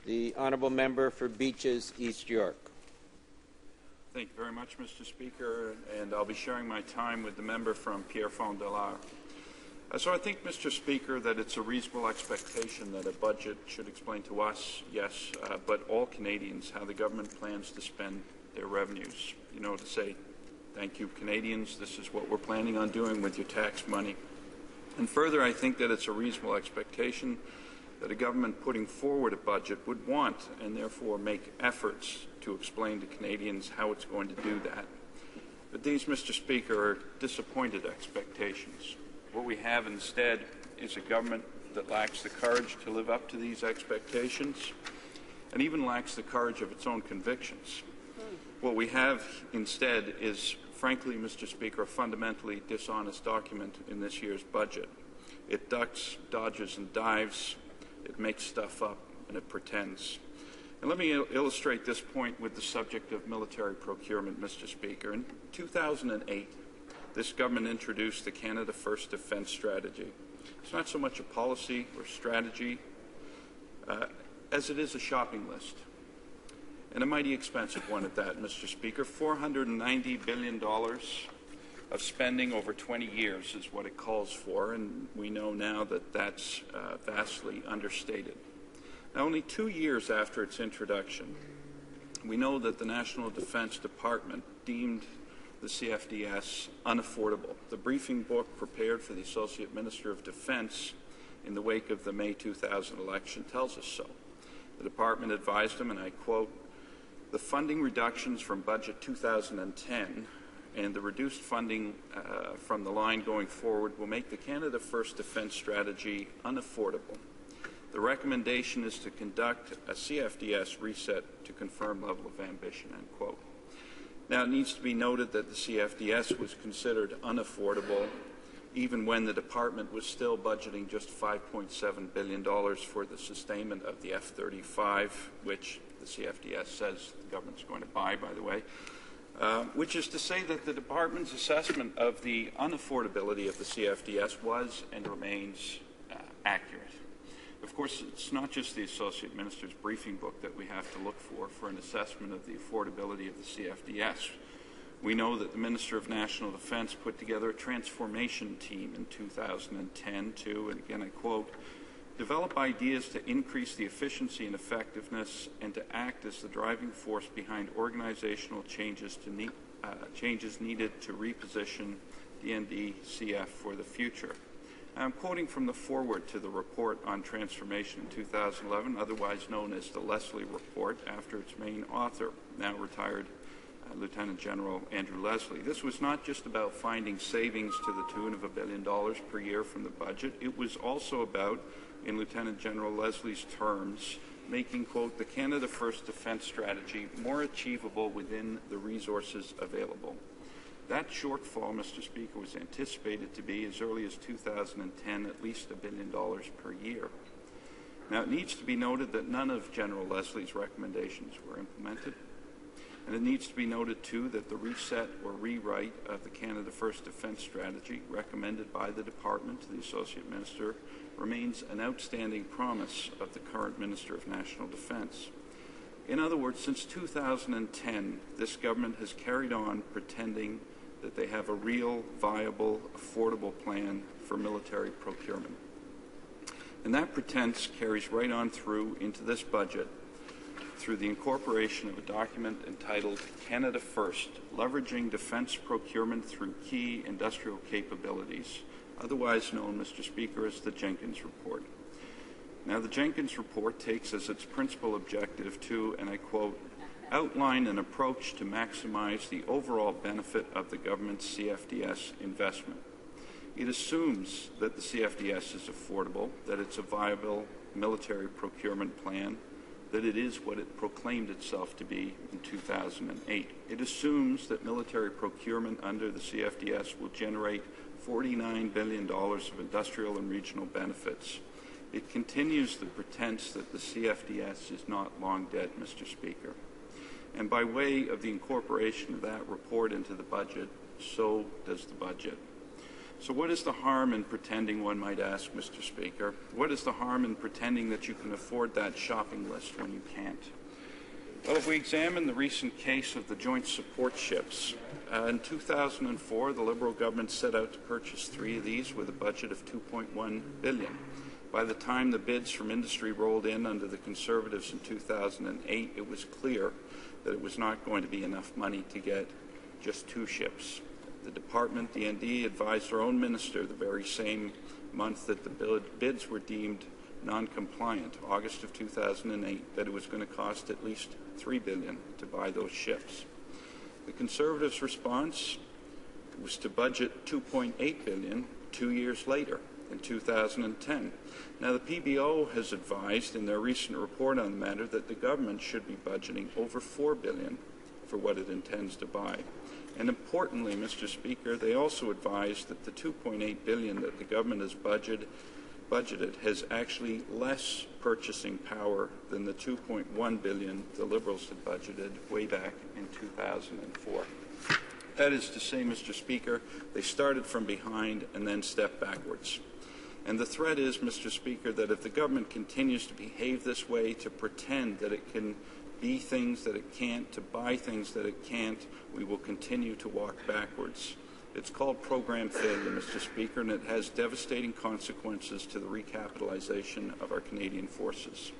The honourable member for Beaches, East York. Thank you very much, Mr. Speaker, and I'll be sharing my time with the member from Pierrefonds-Dollard. So I think, Mr. Speaker, that it's a reasonable expectation that a budget should explain to us, yes, but all Canadians, how the government plans to spend their revenues. You know, to say, thank you, Canadians, this is what we're planning on doing with your tax money. And further, I think that it's a reasonable expectation that a government putting forward a budget would want and therefore make efforts to explain to Canadians how it's going to do that. But these, Mr. Speaker, are disappointed expectations. What we have instead is a government that lacks the courage to live up to these expectations and even lacks the courage of its own convictions. What we have instead is, frankly, Mr. Speaker, a fundamentally dishonest document in this year's budget. It ducks, dodges, and dives. It makes stuff up, and it pretends. And let me illustrate this point with the subject of military procurement, Mr. Speaker. In 2008, this government introduced the Canada First Defence Strategy. It's not so much a policy or strategy as it is a shopping list, and a mighty expensive one at that, Mr. Speaker. $490 billion of spending over 20 years is what it calls for, and we know now that that's vastly understated. Now, only 2 years after its introduction, we know that the National Defence Department deemed the CFDS unaffordable. The briefing book prepared for the Associate Minister of Defence in the wake of the May 2000 election tells us so. The department advised him, and I quote, "The funding reductions from budget 2010 and the reduced funding from the line going forward will make the Canada First Defence Strategy unaffordable. The recommendation is to conduct a CFDS reset to confirm level of ambition," end quote. Now, it needs to be noted that the CFDS was considered unaffordable even when the department was still budgeting just $5.7 billion for the sustainment of the F-35, which the CFDS says the government's going to buy, by the way, which is to say that the department's assessment of the unaffordability of the CFDS was and remains accurate. Of course, it's not just the Associate Minister's briefing book that we have to look for an assessment of the affordability of the CFDS. We know that the Minister of National Defence put together a transformation team in 2010 to, and again I quote, "develop ideas to increase the efficiency and effectiveness and to act as the driving force behind organizational changes needed to reposition the NDCF for the future." I'm quoting from the foreword to the report on transformation in 2011, otherwise known as the Leslie Report, after its main author, now retired Lieutenant General Andrew Leslie. This was not just about finding savings to the tune of $1 billion per year from the budget. It was also about, in Lieutenant General Leslie's terms, making, quote, "the Canada First Defence Strategy more achievable within the resources available." That shortfall, Mr. Speaker, was anticipated to be, as early as 2010, at least $1 billion per year. Now, it needs to be noted that none of General Leslie's recommendations were implemented. And it needs to be noted, too, that the reset or rewrite of the Canada First Defence Strategy recommended by the Department to the Associate Minister remains an outstanding promise of the current Minister of National Defence. In other words, since 2010, this government has carried on pretending that they have a real, viable, affordable plan for military procurement. And that pretense carries right on through into this budget through the incorporation of a document entitled Canada First, Leveraging Defence Procurement Through Key Industrial Capabilities, otherwise known, Mr. Speaker, as the Jenkins Report. Now, the Jenkins Report takes as its principal objective to, and I quote, "outline an approach to maximize the overall benefit of the government's CFDS investment." It assumes that the CFDS is affordable, that it's a viable military procurement plan, that it is what it proclaimed itself to be in 2008. It assumes that military procurement under the CFDS will generate $49 billion of industrial and regional benefits. It continues the pretense that the CFDS is not long dead, Mr. Speaker. And by way of the incorporation of that report into the budget, so does the budget. So what is the harm in pretending, one might ask, Mr. Speaker? What is the harm in pretending that you can afford that shopping list when you can't? Well, if we examine the recent case of the joint support ships, in 2004, the Liberal government set out to purchase 3 of these with a budget of $2.1 billion. By the time the bids from industry rolled in under the Conservatives in 2008, it was clear that it was not going to be enough money to get just 2 ships. The department, DND, advised their own minister the very same month that the bids were deemed non-compliant, August of 2008, that it was going to cost at least $3 billion to buy those ships. The Conservatives' response was to budget $2.8 billion 2 years later, in 2010. Now, the PBO has advised in their recent report on the matter that the government should be budgeting over $4 billion for what it intends to buy. And importantly, Mr. Speaker, they also advised that the $2.8 billion that the government has budgeted has actually less purchasing power than the $2.1 billion the Liberals had budgeted way back in 2004. That is to say, Mr. Speaker, they started from behind and then stepped backwards. And the threat is, Mr. Speaker, that if the government continues to behave this way, to pretend that it can be things that it can't, to buy things that it can't, we will continue to walk backwards. It's called program failure, Mr. Speaker, and it has devastating consequences to the recapitalization of our Canadian forces.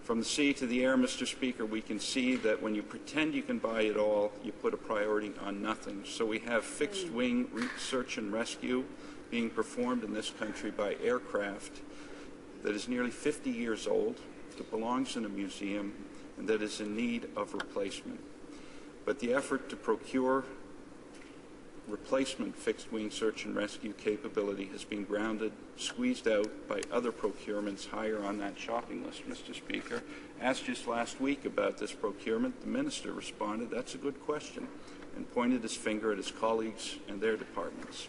From the sea to the air, Mr. Speaker, we can see that when you pretend you can buy it all, you put a priority on nothing. So we have fixed-wing search and rescue being performed in this country by aircraft that is nearly 50 years old, that belongs in a museum, and that is in need of replacement. But the effort to procure replacement fixed-wing search and rescue capability has been grounded, squeezed out by other procurements higher on that shopping list, Mr. Speaker. Asked just last week about this procurement, the minister responded, "That's a good question," and pointed his finger at his colleagues and their departments.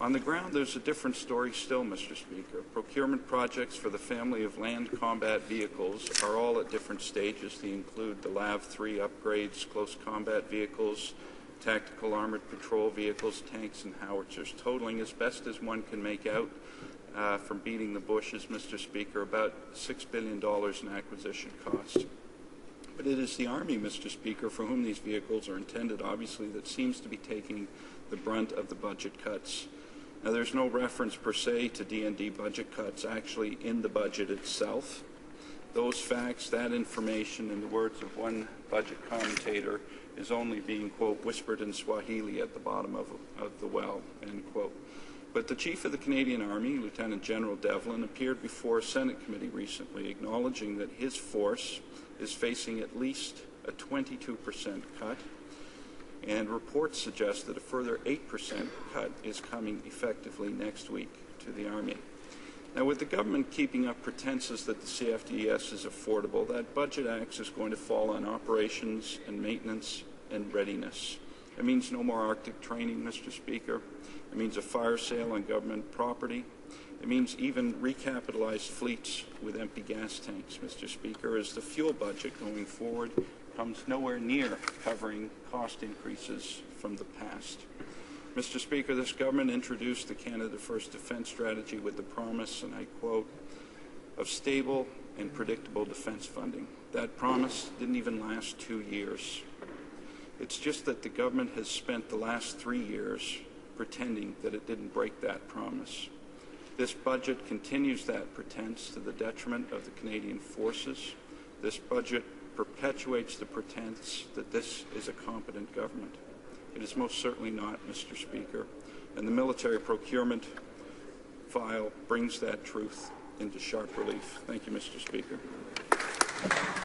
On the ground, there's a different story still, Mr. Speaker. Procurement projects for the family of land combat vehicles are all at different stages. They include the LAV-3 upgrades, close combat vehicles, tactical armored patrol vehicles, tanks, and howitzers, totaling, as best as one can make out from beating the bushes, Mr. Speaker, about $6 billion in acquisition cost. But it is the Army, Mr. Speaker, for whom these vehicles are intended, obviously, that seems to be taking the brunt of the budget cuts. Now, there's no reference per se to D&D budget cuts actually in the budget itself. Those facts, that information, in the words of one budget commentator, is only being, quote, whispered in Swahili at the bottom of the well, end quote. But the Chief of the Canadian Army, Lieutenant General Devlin, appeared before a Senate committee recently acknowledging that his force is facing at least a 22% cut, and reports suggest that a further 8% cut is coming effectively next week to the Army. Now, with the government keeping up pretenses that the CFDS is affordable, that budget axe is going to fall on operations and maintenance and readiness. It means no more Arctic training, Mr. Speaker. It means a fire sale on government property. It means even recapitalized fleets with empty gas tanks, Mr. Speaker, as the fuel budget going forward comes nowhere near covering cost increases from the past. Mr. Speaker, this government introduced the Canada First Defence Strategy with the promise, and I quote, of stable and predictable defence funding. That promise didn't even last 2 years. It's just that the government has spent the last 3 years pretending that it didn't break that promise. This budget continues that pretense to the detriment of the Canadian forces. This budget perpetuates the pretense that this is a competent government. It is most certainly not, Mr. Speaker, and the military procurement file brings that truth into sharp relief. Thank you, Mr. Speaker.